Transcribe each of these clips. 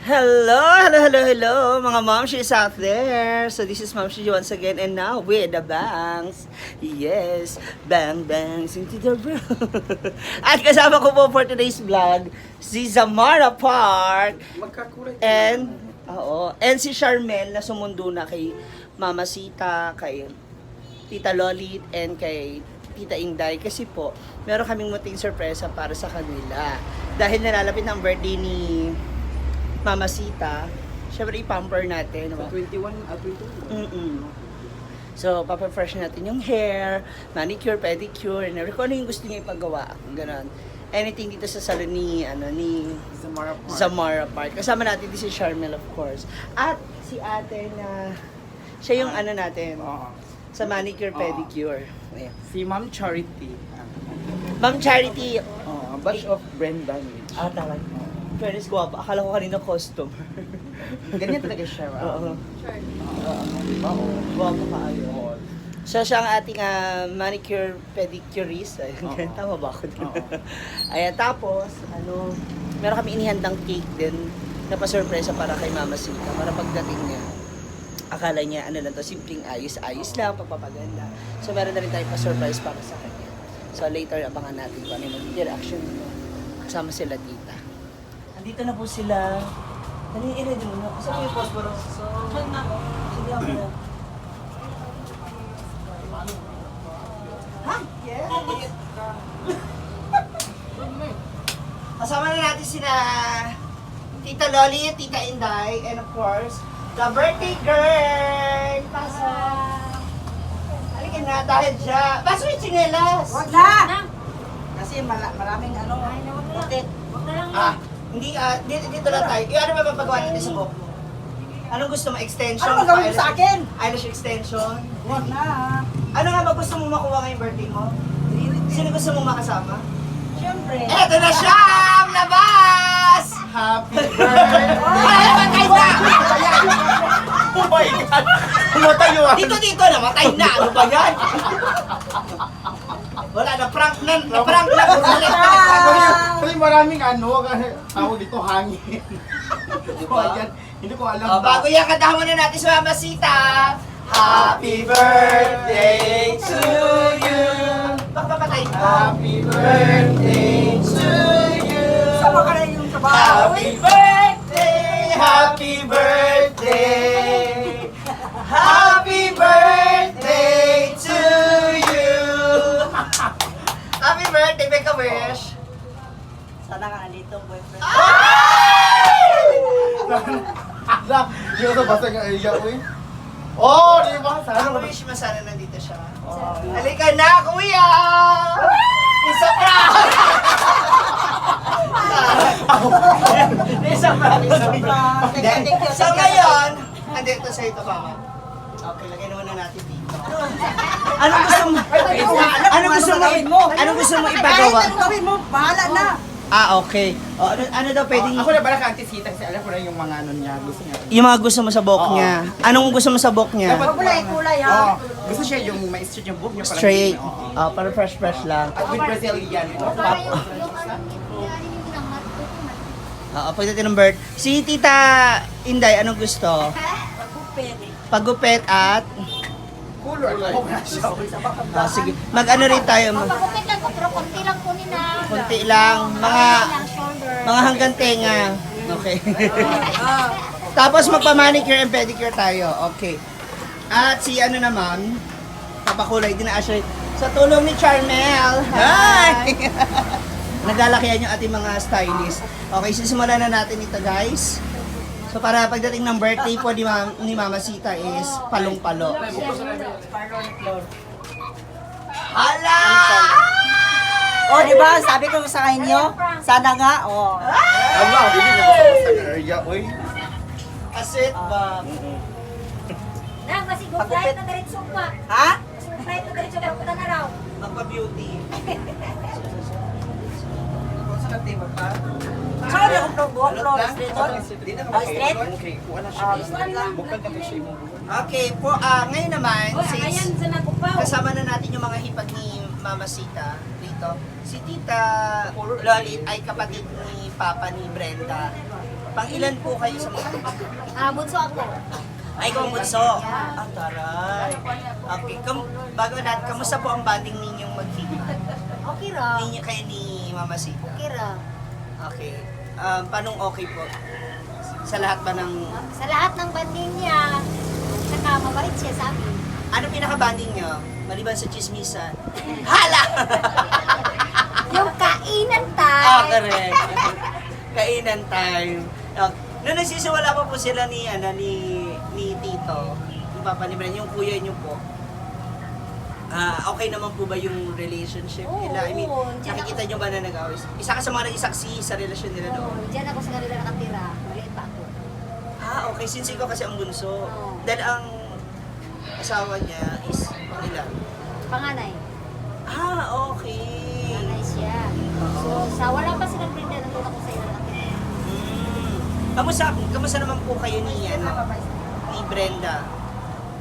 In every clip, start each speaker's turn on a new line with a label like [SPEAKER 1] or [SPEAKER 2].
[SPEAKER 1] Hello, mga momshies out there. So this is Momshi once again, and now with the bangs. Yes, bangs into the room. At kasama ko po for today's vlog, si Zamara Park. And si Charmel na sumundo na kay Mama Sita, kay Tita Lolit, and kay Tita Inday. Kasi po, meron kaming muting sorpresa para sa kanila. Dahil nalalapit ng birthday ni Mama Sita, syempre i-pamper natin.
[SPEAKER 2] So, 21 at 22.
[SPEAKER 1] So, papafresh natin yung hair, manicure, pedicure, and kung ano yung gusto niya ipagawa. Ganon. Anything dito sa salon ni Zamara Park. Kasama natin si Charmel, of course. At si ate na, siya yung natin, sa manicure, pedicure. Ayan.
[SPEAKER 2] Si Ma'am Charity.
[SPEAKER 1] Ma'am Charity.
[SPEAKER 2] Batch of Brenda.
[SPEAKER 1] Talaga. Fairness, guwapa. Akala ko kanina customer.
[SPEAKER 2] Ganyan talaga siya.
[SPEAKER 1] Oo.
[SPEAKER 2] Diba?
[SPEAKER 1] Guwapa ka ayo. Siya ang ating manicure pedicurist. Ayun, tama ba ako dun? Ayan, tapos, meron kami inihandang cake din na pa-surpresa para kay Mama Sita. Para pagdating niya, akala niya, simpleng ayos lang, pagpapaganda. So, meron na rin tayong pa-surprise para sa kanya. So, later, abangan natin kung ano yung interaction mo. Kasama sila tita. Andito na po sila. I-ready mo na. Saan yung phosphorus? Sige ako na. Ha? Yes! Kasama na natin sila Tita Loli, Tita Inday, and of course, the birthday girl! Pasa! Halika na, dahil siya. Baso yung tsinelas!
[SPEAKER 3] Wag na! Kasi maraming putik.
[SPEAKER 1] Hindi, dito lang tayo. Ano ba mapagawa natin sa buhok mo? Anong gusto mo? Extension?
[SPEAKER 3] Ano ba gawin mo sa akin?
[SPEAKER 1] Eyelash extension?
[SPEAKER 3] Wag na!
[SPEAKER 1] Ano nga ba gusto mo makuha ngayong birthday mo? Sino gusto mo makasama?
[SPEAKER 3] Siyempre.
[SPEAKER 1] Eto na siya! Ang labas!
[SPEAKER 2] Happy birthday!
[SPEAKER 1] Ay, matay na!
[SPEAKER 2] Oh my God! Umatayo ah!
[SPEAKER 1] Dito na, matay na! Ano ba yan? Wala, na-prank na!
[SPEAKER 2] Kasi maraming tawag dito hangin. So, ayan, hindi ko alam
[SPEAKER 1] Bago yan, kantahan muna natin sa Mama Sita. Happy birthday to you! Bakit
[SPEAKER 2] Happy birthday to you!
[SPEAKER 3] Sama ka na yung trabaho.
[SPEAKER 1] Happy birthday! Happy birthday! Happy birthday to you! Happy birthday, make a wish!
[SPEAKER 3] Sana nga nandito, boyfriend.
[SPEAKER 2] Hindi ko ito basta nga iya ko eh. Oh, di ba?
[SPEAKER 1] Ang wish mo sana nandito siya. Halika na, kuya! Isa pa! Isa pa!
[SPEAKER 3] Thank you.
[SPEAKER 1] So ngayon, andito sa ito, mama. Okay, lagay naman na natin dito. Anong gusto mo? Anong gusto mo ipagawa?
[SPEAKER 3] Kahit anong gawin mo, bahala na.
[SPEAKER 1] Okay. Ano daw pwedeng...
[SPEAKER 2] Ako na bala ka antisita kasi alam ko na yung mga niya, gusto niya.
[SPEAKER 1] Yung mga gusto mo sa buhok niya. Anong gusto mo sa buhok niya?
[SPEAKER 3] Huwag mo na kulay ha.
[SPEAKER 2] Gusto siya yung may straight yung book niya. parang
[SPEAKER 1] Straight.
[SPEAKER 2] yun,
[SPEAKER 1] Para fresh lang.
[SPEAKER 2] At with Brazilian.
[SPEAKER 1] Pagdating ng bird. Si Tita Inday, anong gusto? Pagupit at...
[SPEAKER 2] Color.
[SPEAKER 1] sige. Mag-ano rin tayo.
[SPEAKER 4] Magpapagupit lang ko, pero konti lang po nila.
[SPEAKER 1] Konti lang.
[SPEAKER 4] Shoulder.
[SPEAKER 1] Mga hanggang tenga. Okay. Tapos magpa-manicure and pedicure tayo. Okay. At si naman, papakulay din na Ashley. Sa tulong ni Charmel. Hi! Naglalakihan yung ating mga stylist. Okay, sisimulan na natin ito, guys. So para pagdating ng birthday po ni Mama Sita is palong-palo. Hala!
[SPEAKER 3] Oh, di ba? Sabi ko sa inyo, sana nga, oh.
[SPEAKER 2] Aba, hindi niya gusto sa area, oy.
[SPEAKER 1] Asit ba?
[SPEAKER 4] Na, masigong flight na diretso pa.
[SPEAKER 3] Ha?
[SPEAKER 4] Masigong flight na diretso pero puta na raw.
[SPEAKER 1] Magpa-beauty.
[SPEAKER 3] Sorry, ako buhok lo, straight on. Straight?
[SPEAKER 2] Okay, wala siya. Bukal ka siya mo.
[SPEAKER 1] Okay, po, ngayon naman,
[SPEAKER 4] Ayan,
[SPEAKER 1] since
[SPEAKER 4] sa nakupaw.
[SPEAKER 1] kasama na natin yung mga hipag ni Mama Sita dito, si Tita Lolit ay kapatid ni Papa ni Brenda. Pang ilan po kayo sa mga?
[SPEAKER 4] Bunso ako.
[SPEAKER 1] Ay, ikaw ang bunso. Ah, taray. Okay, bago natin, kamusta po ang banding ninyong magkita?
[SPEAKER 4] Okay ra.
[SPEAKER 1] Ninyo kayo ni Mama Sita?
[SPEAKER 4] Okay ra.
[SPEAKER 1] Okay. Paano okay po? Sa lahat ba ng...
[SPEAKER 4] Sa lahat ng banding niya, saka mabait siya sa amin.
[SPEAKER 1] Ano pinaka-banding nyo? Maliban sa chismisan? Hala!
[SPEAKER 4] Yung kainan tayo.
[SPEAKER 1] Ah, correct. Kainan time. Noong nagsisiwala pa po sila ni Tito, yung papa ni Bren, yung kuya niyo po, okay naman po ba yung relationship nila? I mean,
[SPEAKER 4] Oo, dyan
[SPEAKER 1] nakikita niyo ba na nag-away? Isa ka sa mga nag-isaksi sa relasyon nila
[SPEAKER 4] Oo,
[SPEAKER 1] doon?
[SPEAKER 4] diyan ako sa kanila nakatira. Maliit pa ako.
[SPEAKER 1] Okay. Since ikaw kasi ang bunso.
[SPEAKER 4] Oo.
[SPEAKER 1] Dahil ang asawa niya is nila.
[SPEAKER 4] Panganay.
[SPEAKER 1] Okay.
[SPEAKER 4] Panganay siya. So, sa wala pa silang Brenda, nandun ako sa iyo nakatira.
[SPEAKER 1] Kamusta naman po kayo ni Brenda?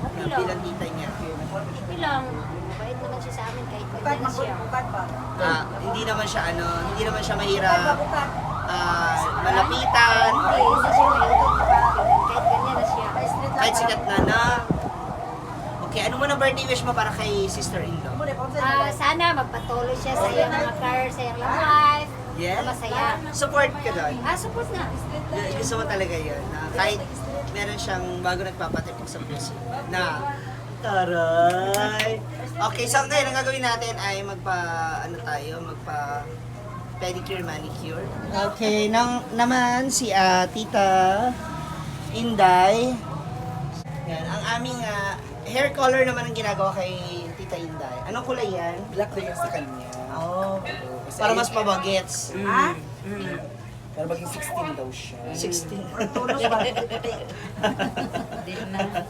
[SPEAKER 4] Okay
[SPEAKER 1] Na
[SPEAKER 4] lang.
[SPEAKER 1] bilang tita niya.
[SPEAKER 4] Okay lang. Mabait naman siya sa amin kahit ganyan na siya.
[SPEAKER 1] Hindi naman siya mahirap malapitan,
[SPEAKER 4] Hindi siya mahirap. Kahit ganyan na siya.
[SPEAKER 1] kahit sikat na. Okay, ano mo na birthday wish mo para kay sister-in-law?
[SPEAKER 4] Sana magpatuloy siya sa iyang mga career, sa iyang love life.
[SPEAKER 1] Yeah?
[SPEAKER 4] Na masaya.
[SPEAKER 1] Support ka doon.
[SPEAKER 4] Support na.
[SPEAKER 1] Gusto mo talaga yun. Na kahit meron siyang bago nagpapatipik sa puso. Na, taray! Okay, so ngayon ang gagawin natin ay magpa pedicure, manicure. Okay, naman si Tita Inday. Yan, ang aming hair color naman ang ginagawa kay Tita Inday. Anong kulay yan?
[SPEAKER 5] Black na yung sa kanya.
[SPEAKER 1] Oh, para mas mabagets.
[SPEAKER 5] Para maging 16 daw siya.
[SPEAKER 1] 16.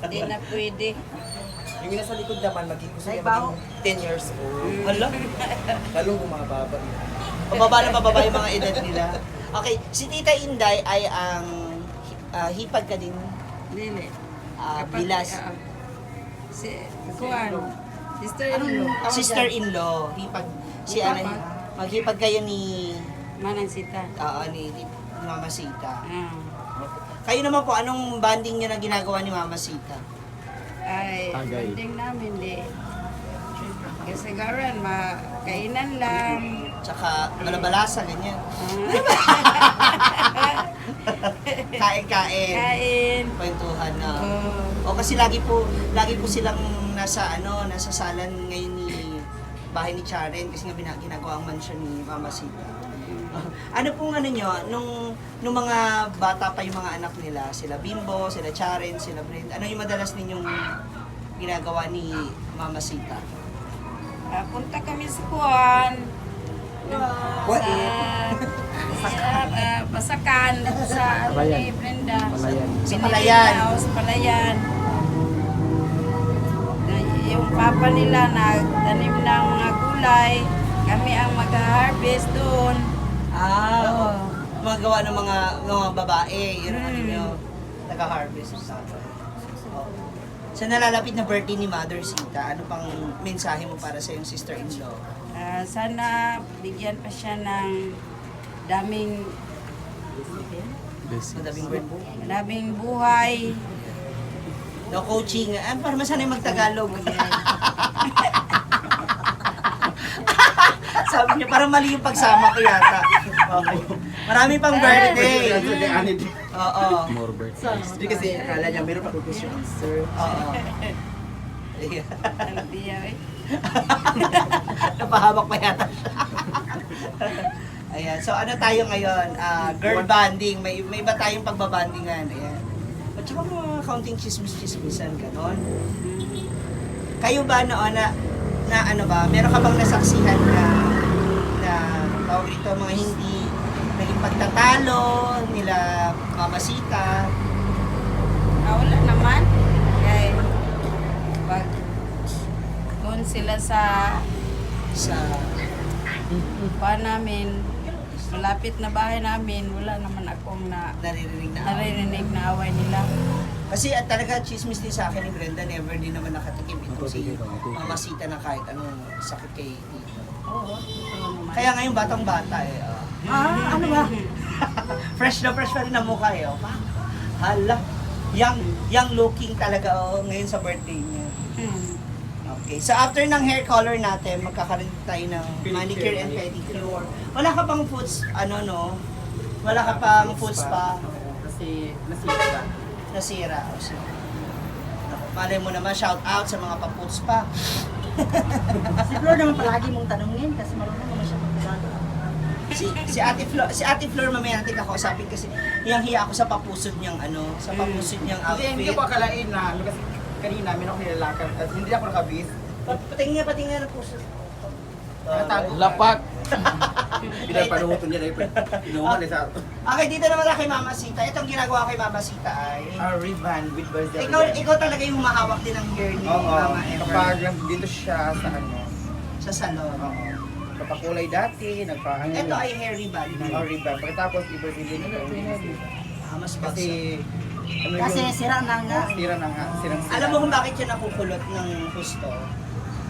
[SPEAKER 6] Di na pwede.
[SPEAKER 5] Yung nasa likod naman, maging gusto niya maging 10 years old.
[SPEAKER 1] Hala,
[SPEAKER 5] Lalong bumababa.
[SPEAKER 1] pababa yung mga edad nila. Okay, si Tita Inday ay ang hipag ka din,
[SPEAKER 6] Dili.
[SPEAKER 1] bilas.
[SPEAKER 6] Si Kuan. Sister-in-law.
[SPEAKER 1] Sister-in-law, hipag, si maghipag kayo ni,
[SPEAKER 6] Manang Sita.
[SPEAKER 1] ni Mama Sita.
[SPEAKER 6] Ah.
[SPEAKER 1] Kayo naman po, anong banding nyo na ginagawa ni Mama Sita?
[SPEAKER 6] Ay, banding namin di. Kasagaran, makainan lang.
[SPEAKER 1] Tsaka malabalasa, ganyan.
[SPEAKER 6] Ah.
[SPEAKER 1] Kain-kain.
[SPEAKER 6] Kain.
[SPEAKER 1] Kwentuhan na.
[SPEAKER 6] Oh.
[SPEAKER 1] O kasi lagi po silang nasa salan ngayon ni bahay ni Charen kasi nga ginagawa ang mansion ni Mama Sita. Ano pong nyo, nung mga bata pa yung mga anak nila, sila Bimbo, sila Charen, sila Brenda, ano yung madalas ninyong ginagawa ni Mama Sita?
[SPEAKER 6] Punta kami sa Kuan. Sa Pasakan, sa ni Brenda.
[SPEAKER 1] Sa Palayan.
[SPEAKER 6] Sa Palayan. Yung papa nila nagtanim ng mga gulay. Kami ang mag-harvest doon.
[SPEAKER 1] Magawa ng mga babae, yun ang ano nyo, nag-harvest sa Sa nalalapit na birthday ni Mother Sita, ano pang mensahe mo para sa iyong sister-in-law?
[SPEAKER 6] Sana bigyan pa siya ng daming
[SPEAKER 1] Madaming birthday.
[SPEAKER 6] daming buhay.
[SPEAKER 1] No coaching. Para masanay mag-Tagalog. Sabi niya, parang mali yung pagsama ko yata. Okay. Marami pang birthday. Oo.
[SPEAKER 5] Hindi kasi akala niya meron pa question answer.
[SPEAKER 1] Oo. Ayan.
[SPEAKER 6] Ang biya eh.
[SPEAKER 1] Napahamak pa yata siya. Ayan. So ano tayo ngayon? Girl banding. May iba tayong pagbabandingan. Ayan. At saka mga counting chismis-chismisan, ganon. Kayo ba noon na ano ba, meron ka bang nasaksihan na tawag ito, mga hindi naging pagtatalo nila Mama Sita?
[SPEAKER 6] Wala naman. Kaya pag doon sila sa pa namin, malapit na bahay namin, wala naman akong
[SPEAKER 1] Naririnig na.
[SPEAKER 6] naririnig na away nila.
[SPEAKER 1] Kasi talaga chismis din sa akin ni Brenda, never din naman nakatikim ito si Mama Sita na kahit anong sakit kay Tito.
[SPEAKER 6] Oo naman.
[SPEAKER 1] Kaya ngayon batang-bata eh.
[SPEAKER 3] Ano ba?
[SPEAKER 1] Fresh na fresh pa rin ang mukha eh. Oh. Hala. Young looking talaga ngayon sa birthday niya. Okay. So after ng hair color natin, magkakaroon tayo ng manicure and pedicure. Wala ka pang foods, Wala ka pang foods pa.
[SPEAKER 5] Kasi nasira.
[SPEAKER 1] Nasira. O, so, malay mo naman, shout out sa mga pa-foods pa.
[SPEAKER 3] Si Flor naman palagi mong tanungin kasi marunong naman siya magdalo.
[SPEAKER 1] Si Ate Flor mamaya natin kakausapin kasi hiyang-hiya ako sa papusod niyang sa papusod niyang
[SPEAKER 5] Hindi, hindi
[SPEAKER 1] outfit.
[SPEAKER 5] ko akalain na, kasi kanina, meron ako nilalakad at hindi ako nakabis.
[SPEAKER 1] Patingin nga ng pusod.
[SPEAKER 5] Lapak! Pinapanuhuton niya na yung inuman sa ato.
[SPEAKER 1] Okay, dito naman na kay Mama Sita. Itong ginagawa kay Mama Sita ay...
[SPEAKER 5] Ribbon with birthday.
[SPEAKER 1] Ikaw talaga yung humahawak din ng hair ni
[SPEAKER 5] Oo,
[SPEAKER 1] Mama Ever
[SPEAKER 5] kapag dito siya sa
[SPEAKER 1] sa salon.
[SPEAKER 5] Oo. Kapakulay dati, nagpaano.
[SPEAKER 1] Ito ay hair ribbon.
[SPEAKER 5] Ribbon. Pagkatapos, ibibili nila.
[SPEAKER 1] Mas
[SPEAKER 5] Kasi, ano
[SPEAKER 3] Kasi
[SPEAKER 5] yun?
[SPEAKER 3] sira na nga.
[SPEAKER 5] Sira na nga. Sirang-sira.
[SPEAKER 1] Alam mo kung bakit siya nakukulot ng husto?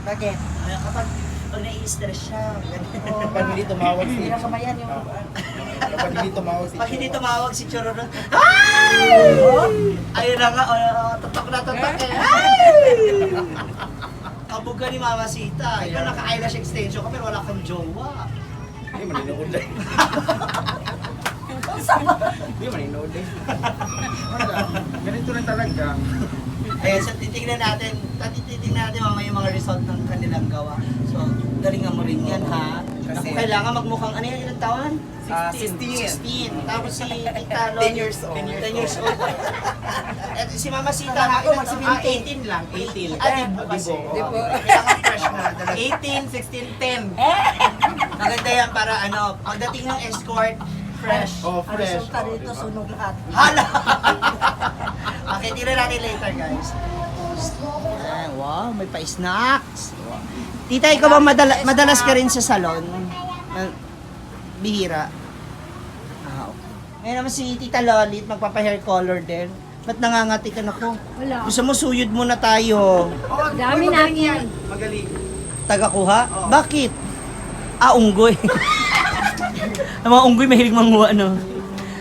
[SPEAKER 3] Bakit?
[SPEAKER 1] Kapag nai-stress siya. ganun.
[SPEAKER 5] Kapag hindi tumawag si...
[SPEAKER 3] Hindi na kamayan yung...
[SPEAKER 5] Kapag hindi tumawag si...
[SPEAKER 1] Pag hindi tumawag si Churro, ay! Ayun na nga, tatak na tatak eh. Ay! Kabog ka ni Mama Sita. Ikaw naka-eyelash extension ka pero wala kang jowa.
[SPEAKER 5] Hindi maninood eh. Hindi maninood eh. Wala. Ganito na talaga.
[SPEAKER 1] Eh, so titignan natin mamaya yung mga result ng kanilang gawa. So, galingan mo rin yan ha. Kasi kailangan magmukhang, ano yan, ilang taon? 16. Tapos si Tita Loli,
[SPEAKER 5] 10 years old.
[SPEAKER 1] 10 years old. At si Mama Sita,
[SPEAKER 3] Ako,
[SPEAKER 1] ilang
[SPEAKER 3] mag-
[SPEAKER 1] taon?
[SPEAKER 5] 18 lang. 18.
[SPEAKER 1] Kasi.
[SPEAKER 5] Dibo.
[SPEAKER 1] Kailangan fresh na.
[SPEAKER 5] 18, 16, 10.
[SPEAKER 1] Maganda yan para pagdating ng escort, fresh.
[SPEAKER 5] Oh,
[SPEAKER 3] Ang
[SPEAKER 5] fresh.
[SPEAKER 3] resulta dito, sunog lahat.
[SPEAKER 1] Hala! Okay, tira natin later, guys. Ay, wow, may pa-snacks. Tita, ikaw ba madalas ka rin sa salon? Bihira. Okay. Ngayon naman si Tita Lolit, magpapa-hair color din. Ba't nangangati ka na ko?
[SPEAKER 4] Wala.
[SPEAKER 1] Gusto mo suyod muna tayo.
[SPEAKER 4] Dami namin.
[SPEAKER 5] Magaling.
[SPEAKER 1] Taga-kuha? Bakit? Unggoy. Ang mga unggoy mahilig manguha, no?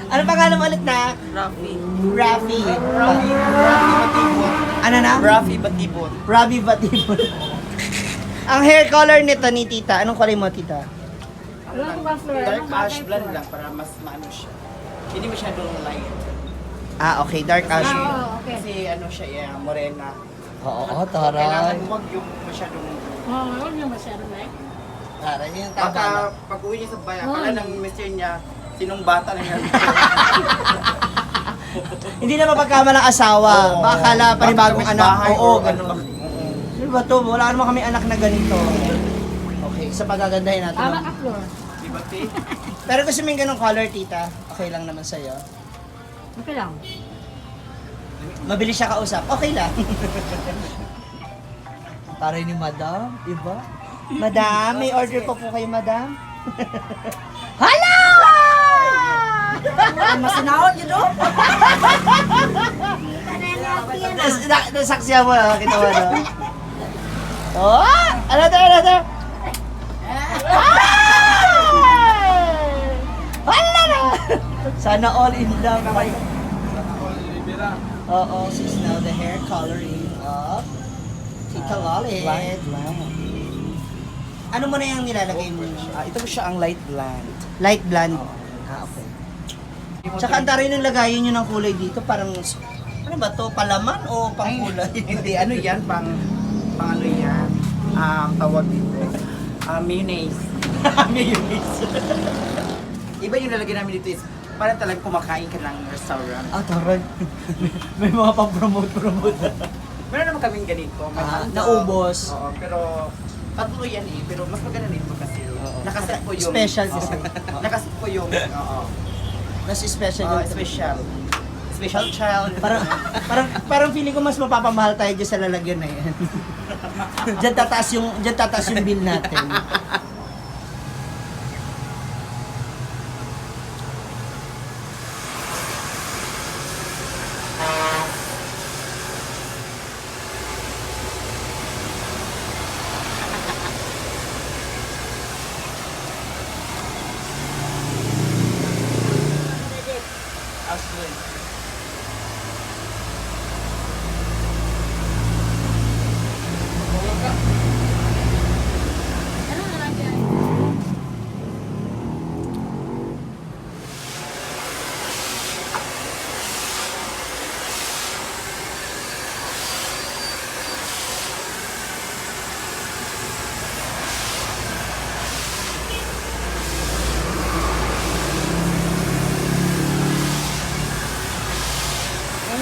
[SPEAKER 1] Ano pangalan mo ulit na?
[SPEAKER 5] Rafi.
[SPEAKER 1] Rafi.
[SPEAKER 5] Batibot.
[SPEAKER 1] Ano na?
[SPEAKER 5] Rafi Batibot.
[SPEAKER 1] Ravi Batibon. Ang hair color nito ni Tita, anong kulay mo, Tita?
[SPEAKER 5] Dark ash blonde lang para mas maano siya. Hindi masyadong light.
[SPEAKER 1] Okay, dark ash.
[SPEAKER 4] Oo, okay.
[SPEAKER 5] Kasi ano siya, morena.
[SPEAKER 1] Oo,
[SPEAKER 5] Kailangan huwag yung masyadong...
[SPEAKER 4] Oo, huwag niyo masyadong like.
[SPEAKER 1] Taray, yung
[SPEAKER 5] Baka pag uwi niya sa bayan, akala ng mister niya, sinong bata na yan.
[SPEAKER 1] Hindi na mapagkamalang asawa. Baka kala panibagong anak. Oo,
[SPEAKER 5] ganun.
[SPEAKER 1] ganun. Ano ba to? Wala naman kami anak na ganito. Okay, sa pagagandahin natin.
[SPEAKER 4] Tama ka, Flor.
[SPEAKER 5] Diba, te?
[SPEAKER 1] Pero gusto mo yung ganong color, Tita? Okay lang naman sa'yo.
[SPEAKER 4] Okay lang.
[SPEAKER 1] Mabilis siya kausap. Okay lang. Taray ni Madam, iba? Madam, may order po kayo, Madam? Hala!
[SPEAKER 3] Ang masinahon yun, no?
[SPEAKER 1] Nasaksiyan mo na, kita mo na. Oh! Ano to, ano to? Hala na! Sana all in love kayo. Oo, she's now the hair coloring of Tita Lolit. Ano mo na yung nilalagay mo?
[SPEAKER 5] Ito po siya ang light blonde.
[SPEAKER 1] Light blonde. Okay. Tsaka ang taray ng lagayin nyo ng kulay dito, parang, ano ba to? Palaman o pangkulay?
[SPEAKER 5] Hindi, ano yan, pang ano yan, tawag dito, mayonnaise.
[SPEAKER 1] Mayonnaise.
[SPEAKER 5] Iba yung lalagyan namin dito is, parang talagang kumakain ka ng restaurant.
[SPEAKER 1] Taray. May mga pang-promote.
[SPEAKER 5] Meron naman kaming ganito. may hotdog.
[SPEAKER 1] Naubos.
[SPEAKER 5] Oo, pero tatlo yan eh, pero mas maganda nito kasi nakaset po yung...
[SPEAKER 1] Special kasi.
[SPEAKER 5] Oo. Nakaset po yung... Oo.
[SPEAKER 1] Mas special yung
[SPEAKER 5] Special. Special child.
[SPEAKER 1] parang feeling ko mas mapapamahal tayo dyan sa lalagyan na yan. Diyan tataas yung bill natin.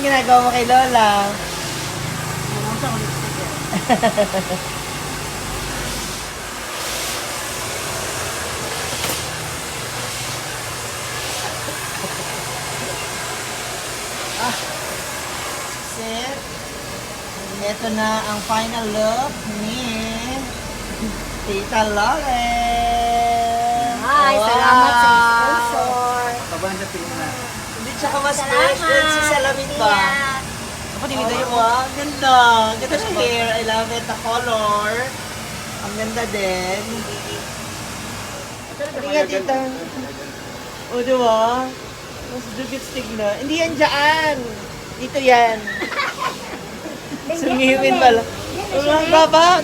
[SPEAKER 1] Anong ginagawa mo kay Lola? Set. Ito na ang final look ni Tita Lauren.
[SPEAKER 4] Ay, salamat sa sponsor.
[SPEAKER 2] Tabahan sa tingnan.
[SPEAKER 1] Hindi, tsaka mas fresh din si Salamin ba?
[SPEAKER 4] Yeah.
[SPEAKER 1] Ako, dinidaya mo. Ang ganda. Ang ganda sa hair. I love it. The color. Ang ganda din. Hindi nga, tita. O, diba? Mas dugit stick na. Hindi yan dyan. Dito yan. Sumihiwin pala. Ang baba.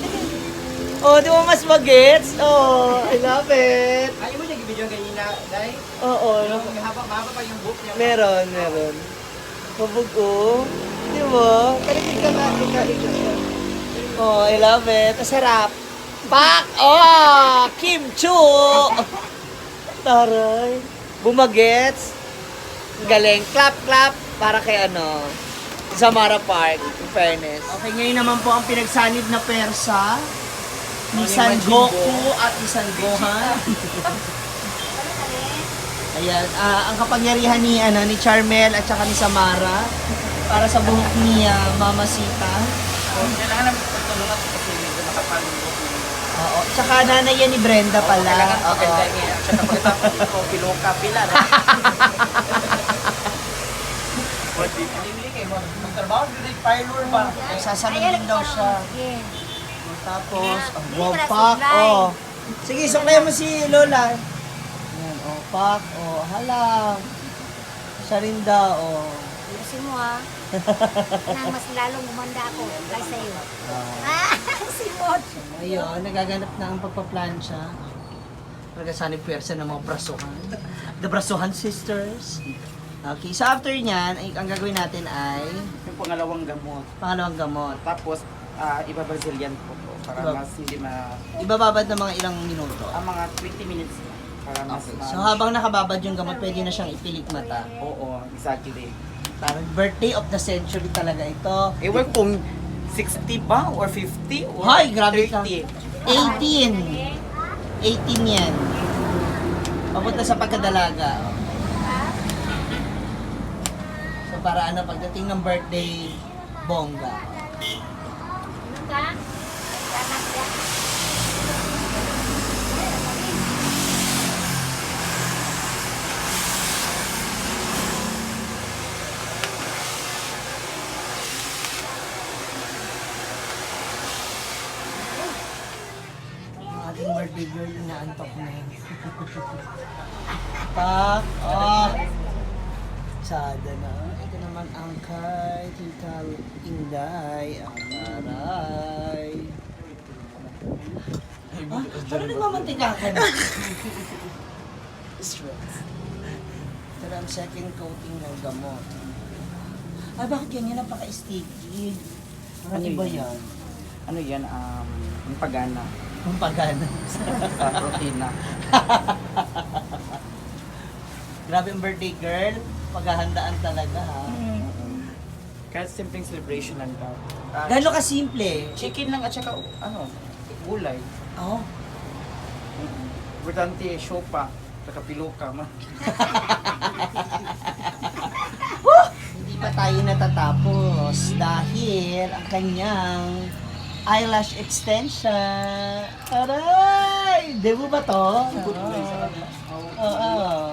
[SPEAKER 1] Oh, di ba mas magets? Oh, I love it.
[SPEAKER 5] Ayaw mo niya video kanina, Day?
[SPEAKER 1] Oo.
[SPEAKER 5] Mahaba pa yung book niya.
[SPEAKER 1] Meron. Pabugo. Di ba? Karikit ka nga. Oh, I love it. Masarap. Pak! Oh! Kim Chu! Taray. Bumagets. Galing. Clap. Para kay ano, Zamara Park. In fairness. Okay, ngayon naman po ang pinagsanib na persa. Ni San Goku at ni San Gohan. Ayan, ang kapangyarihan ni Charmel at saka ni Samara para sa buhok ni Mama Sita.
[SPEAKER 5] Kailangan namin pagtulungan kasi medyo makapalungkot.
[SPEAKER 1] Oo, tsaka nanay yan ni Brenda pala.
[SPEAKER 5] Kailangan
[SPEAKER 1] Oo.
[SPEAKER 5] maganda niya. Tsaka pagkatapos ito, piloka, pila. Hindi kayo, magtrabaho, hindi pilot ba?
[SPEAKER 1] Sasalubin daw siya.
[SPEAKER 4] Sige.
[SPEAKER 1] Tapos,
[SPEAKER 4] Hindi
[SPEAKER 1] wow,
[SPEAKER 4] ka na
[SPEAKER 1] pak,
[SPEAKER 4] sublay.
[SPEAKER 1] oh. Sige, suklayan mo si Lola. Ayan, oh, pak, oh, halang. Siya rin daw, oh.
[SPEAKER 4] Ayusin mo ha. Nang mas lalong umanda ako kaysa iyo. Simot.
[SPEAKER 1] Ayun, nagaganap na ang pagpaplansya. Nagasanib pwersa ng mga brasuhan. The Brasuhan Sisters. Okay, so after nyan, ang gagawin natin ay
[SPEAKER 5] Yung pangalawang gamot.
[SPEAKER 1] pangalawang gamot.
[SPEAKER 5] Tapos, iba-Brazilian po po. Para
[SPEAKER 1] Iba-
[SPEAKER 5] mas hindi
[SPEAKER 1] Ibababad ng mga ilang minuto.
[SPEAKER 5] mga 20 minutes. Para mas
[SPEAKER 1] Okay, so habang nakababad yung gamot, pwede na siyang ipilik mata.
[SPEAKER 5] Oo, exactly.
[SPEAKER 1] Parang birthday of the century talaga ito.
[SPEAKER 5] Ewan kung 60 ba or 50 or
[SPEAKER 1] Hoy, grabe ka.
[SPEAKER 5] 30.
[SPEAKER 1] 18. 18 yan. Papunta sa pagkadalaga. oh. So para ano, pagdating ng birthday, bongga.
[SPEAKER 4] Ano ka? Salamat ka.
[SPEAKER 1] Ang ating birthday girl, inaantok na. Pak, oh. Sada na. Ito naman ang kay Tita Inday. Ang taray. Ah, parang nagmamantika ka na. Stress. Ito na ang second coating ng gamot. Ay, bakit ganyan? Napaka-sticky. Ano ba yan?
[SPEAKER 5] Ano yan? Yung pagana.
[SPEAKER 1] Ang pagana.
[SPEAKER 5] Sa protina.
[SPEAKER 1] Grabe ang birthday girl. Paghahandaan talaga ha.
[SPEAKER 5] Kahit simpleng celebration lang daw.
[SPEAKER 1] Gano'n ka simple.
[SPEAKER 5] Chicken lang at saka gulay.
[SPEAKER 1] Oh.
[SPEAKER 5] Importante, sopa. Saka piloka ma.
[SPEAKER 1] Hindi pa tayo natatapos dahil ang kanyang eyelash extension. Aray! Demo ba to? Oo.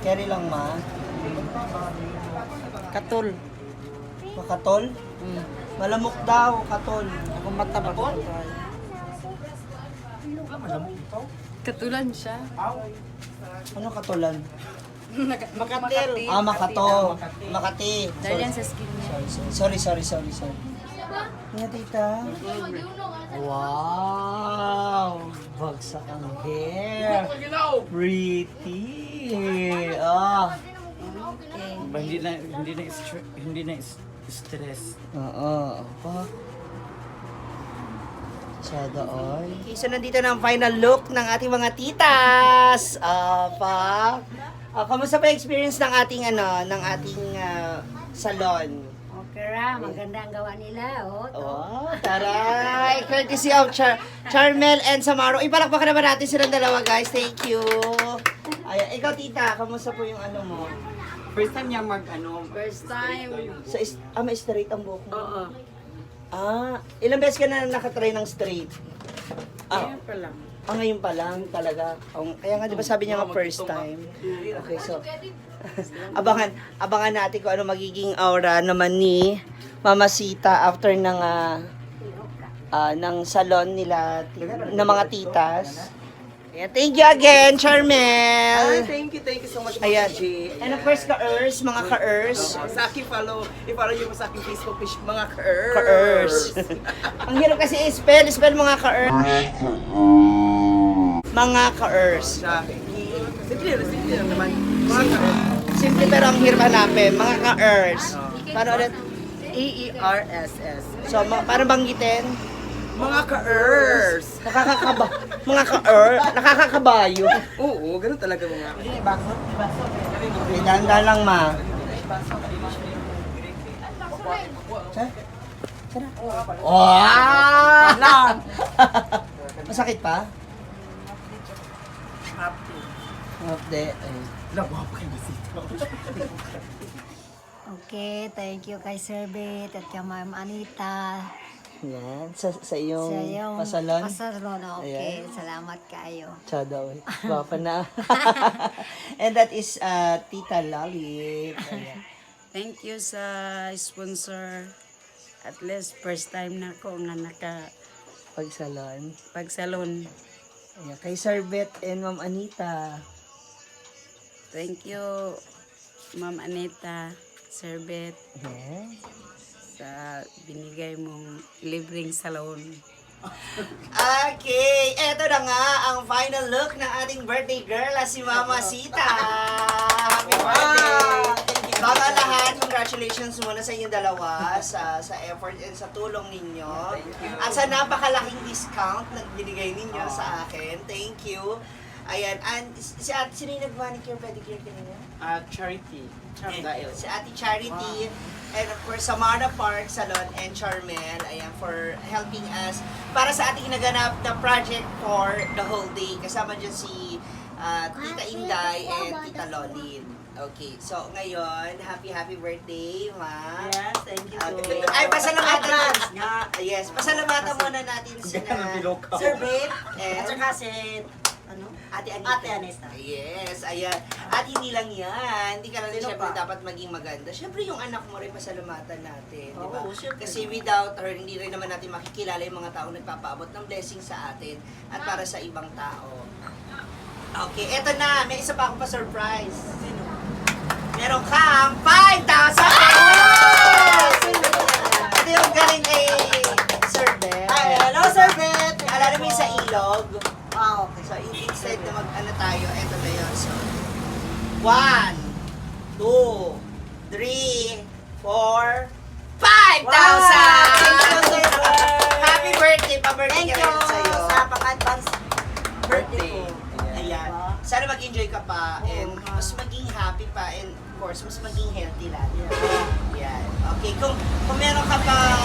[SPEAKER 1] Carry lang ma.
[SPEAKER 5] Katol.
[SPEAKER 1] Makatol? Malamok daw, katol.
[SPEAKER 5] Ako mata ba?
[SPEAKER 6] Katulan siya.
[SPEAKER 1] Ano katolan?
[SPEAKER 5] Makatil.
[SPEAKER 1] Ah, Makato. Makati.
[SPEAKER 6] Dahil yan sa skin niya.
[SPEAKER 1] Sorry. Nga, tita. Wow! Bagsak ang hair. Pretty. Ah.
[SPEAKER 5] Ba, hindi na stress.
[SPEAKER 1] Oo. Pa. Sada all. Okay, so nandito na ang final look ng ating mga titas. Pa. Kamusta pa yung experience ng ating salon?
[SPEAKER 4] Okay ra, maganda ang gawa nila. Oh, to.
[SPEAKER 1] Oh, taray! Courtesy of Charmel and Samaro. Ipalakpakan naman natin silang dalawa, guys. Thank you. Ay, ikaw, tita, kamusta po yung ano mo?
[SPEAKER 5] First time niya
[SPEAKER 6] First time.
[SPEAKER 1] May straight ang buhok mo?
[SPEAKER 6] Oo.
[SPEAKER 1] Ilang beses ka na nakatry ng straight?
[SPEAKER 6] Ngayon pa lang.
[SPEAKER 1] Ngayon pa lang talaga. Kaya nga, di ba sabi niya nga first time? Okay, so, abangan natin kung ano magiging aura naman ni Mama Sita after ng salon nila, ng mga titas. Ayan, thank you again, Charmel!
[SPEAKER 5] Thank you so much,
[SPEAKER 1] Ayan.
[SPEAKER 5] G.
[SPEAKER 1] And of course, ka-ers, mga ka-ers.
[SPEAKER 5] Sa akin i-follow nyo mo sa aking Facebook page, mga ka-ers.
[SPEAKER 1] Ka-ers. Ang hirap kasi i-spell mga ka-ers. Mga ka-ers.
[SPEAKER 5] Simple lang naman. Mga ka-ers.
[SPEAKER 1] Simple pero ang hirap hanapin. Mga ka-ers. Paano ulit?
[SPEAKER 5] EERSS.
[SPEAKER 1] So, paano banggitin?
[SPEAKER 5] Mga ka-ers.
[SPEAKER 1] Nakakakabayo.
[SPEAKER 5] Oo, ganun talaga mga.
[SPEAKER 1] Dahan-dahan lang, ma. Wow! Masakit pa? Update.
[SPEAKER 2] Lagwa pa kayo dito.
[SPEAKER 4] Okay, thank you kay Sir Bet at kay Ma'am Anita.
[SPEAKER 1] Yan, sa iyong
[SPEAKER 4] Sa iyong
[SPEAKER 1] pasalon.
[SPEAKER 4] pasalon, okay.
[SPEAKER 1] Ayan.
[SPEAKER 4] Salamat kayo.
[SPEAKER 1] Tsada, oy. Guwapa na. And that is Tita Lalit. Ayan.
[SPEAKER 6] Thank you sa sponsor. At least first time na ako nga
[SPEAKER 1] Pagsalon.
[SPEAKER 6] nakapagsalon.
[SPEAKER 1] Ayan. Kay Sir Bet and Ma'am Anita.
[SPEAKER 6] Thank you, Ma'am Anita, Sir Bet,
[SPEAKER 1] Ayan.
[SPEAKER 6] sa binigay mong libreng salon.
[SPEAKER 1] Okay, eto na nga ang final look ng ating birthday girl, si Mama Sita. Happy birthday! Bago ang lahat, congratulations muna sa inyong dalawa sa effort and sa tulong ninyo. At sa napakalaking discount na binigay ninyo sa akin. Thank you. Ayan, and si Ate, sino yung nag-manicure, pedicure kanina?
[SPEAKER 5] Charity.
[SPEAKER 1] And si Ate Charity, and of course, Samara Park Salon and Charmel, ayan, for helping us para sa ating naganap na project for the whole day. Kasama dyan si Tita Inday and Tita Lolin. Okay, so ngayon, happy birthday, Ma.
[SPEAKER 3] Yes, thank you.
[SPEAKER 1] Ay, pasalamatan
[SPEAKER 3] Advance nga.
[SPEAKER 1] Yes, pasalamatan muna natin sina
[SPEAKER 3] Sir Babe,
[SPEAKER 1] and
[SPEAKER 3] at saka si,
[SPEAKER 1] Ate Anita.
[SPEAKER 3] Ate Anita.
[SPEAKER 1] Yes, ayan. At hindi lang yan. Hindi ka lang
[SPEAKER 3] Sino
[SPEAKER 1] siyempre
[SPEAKER 3] pa?
[SPEAKER 1] dapat maging maganda. Siyempre yung anak mo rin pasalamatan natin. Di ba?
[SPEAKER 3] Oo, siyempre.
[SPEAKER 1] Kasi without her, hindi rin naman natin makikilala yung mga tao nagpapaabot ng blessing sa atin at para sa ibang tao. Okay, eto na. May isa pa akong pa-surprise. Sino? Meron kang 5,000 pesos! Ito yung galing kay Sir Ben.
[SPEAKER 3] Ay, hello Sir Babe.
[SPEAKER 1] Alala mo yung sa ilog?
[SPEAKER 3] Okay.
[SPEAKER 1] So, instead na mag-ano tayo, eto na yun. So, 1, 2, 3, 4, 5,000!
[SPEAKER 3] Thank you, Sir Ben.
[SPEAKER 1] Happy birthday! Pa-birthday
[SPEAKER 3] Thank
[SPEAKER 1] ka
[SPEAKER 3] you
[SPEAKER 1] rin sa'yo.
[SPEAKER 3] sa pang-advance birthday ko.
[SPEAKER 1] Ayan. Sana mag-enjoy ka pa and mas maging happy pa and of course, mas maging healthy lalo. Yan. Okay, kung meron ka pang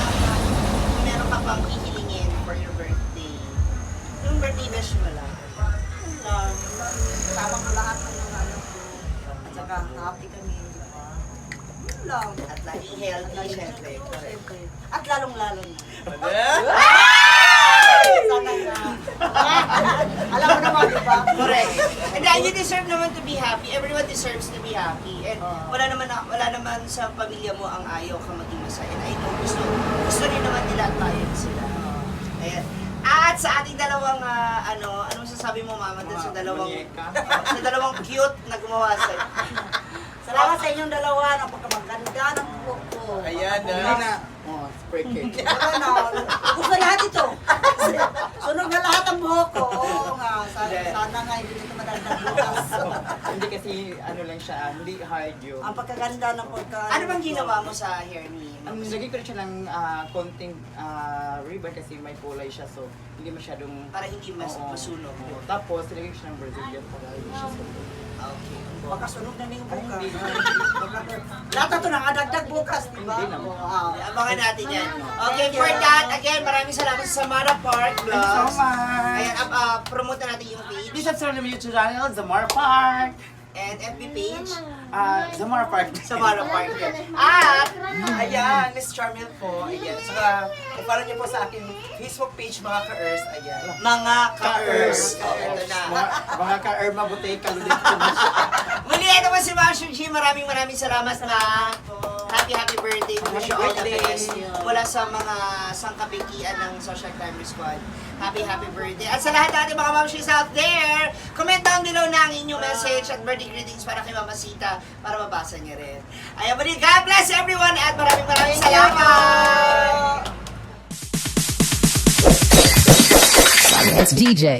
[SPEAKER 1] hihilingin for your birthday, yung birthday wish mo lang.
[SPEAKER 3] Tama ko lahat ng mga ano ko. At saka happy kami, di ba? Yun lang.
[SPEAKER 1] At laging healthy, syempre.
[SPEAKER 3] Siyempre. At lalong-lalo na. Sana nga. Alam mo naman, di ba?
[SPEAKER 1] Correct. And then, you deserve naman to be happy. Everyone deserves to be happy. And wala naman sa pamilya mo ang ayaw ka maging masaya. And I know, gusto rin naman nila at tayo sila. Ayan. At sa ating dalawang, anong sasabi mo, Mama, dun sa dalawang cute na gumawa sa'yo?
[SPEAKER 3] Salamat sa inyong dalawa. Napakaganda ng buhok ko.
[SPEAKER 2] Ayan na. Oh, spray cake.
[SPEAKER 3] Wala na. Gusto lahat ito. Sunog na lahat ang buhok ko. Oo nga. Sana nga hindi nito madagdag bukas.
[SPEAKER 5] Hindi kasi lang siya, hindi hard yun.
[SPEAKER 3] Ang pagkaganda ng pagka...
[SPEAKER 1] Ano bang ginawa mo sa hair ni Mama?
[SPEAKER 5] Lagay ko rin siya ng konting ribbon kasi may kulay siya so hindi masyadong
[SPEAKER 1] Para hindi
[SPEAKER 5] Oo.
[SPEAKER 1] masunog.
[SPEAKER 5] Oo. Tapos nilagay ko siya ng Brazilian para hindi siya sunog.
[SPEAKER 1] Okay.
[SPEAKER 3] Baka sunog na ning bukas. Lahat ito nakadagdag bukas, di ba? Oo.
[SPEAKER 1] Abangan natin yan. Okay, for that, again, maraming salamat sa Samara Park
[SPEAKER 5] Thank you so
[SPEAKER 1] Vlogs.
[SPEAKER 5] much.
[SPEAKER 1] Ayan, promote na natin yung page
[SPEAKER 5] Please subscribe to my YouTube channel, Zamar Park.
[SPEAKER 1] and FB page.
[SPEAKER 5] Zamar Park.
[SPEAKER 1] Samara Park din. At,
[SPEAKER 5] Ayan, Miss Charmel po. Ayan. Saka, follow niyo po sa aking Facebook page, mga ka-Earth. Ayan.
[SPEAKER 1] mga ka-Earth. Oh, ito na.
[SPEAKER 5] Mga ka-Earth, mabuti, kalulit po na siya.
[SPEAKER 1] Muli, ito po si Ma'am Shuji. Maraming salamat na happy birthday. Wish you all the best. Mula sa mga sangkapikian ng Social Crime Squad. Happy birthday. At sa lahat natin mga Ma'am Shis out there, comment down below na ang inyong message at birthday greetings para kay Mama Sita para mabasa niya rin. Ayan, muli, God bless everyone at maraming salamat!
[SPEAKER 7] It's DJ.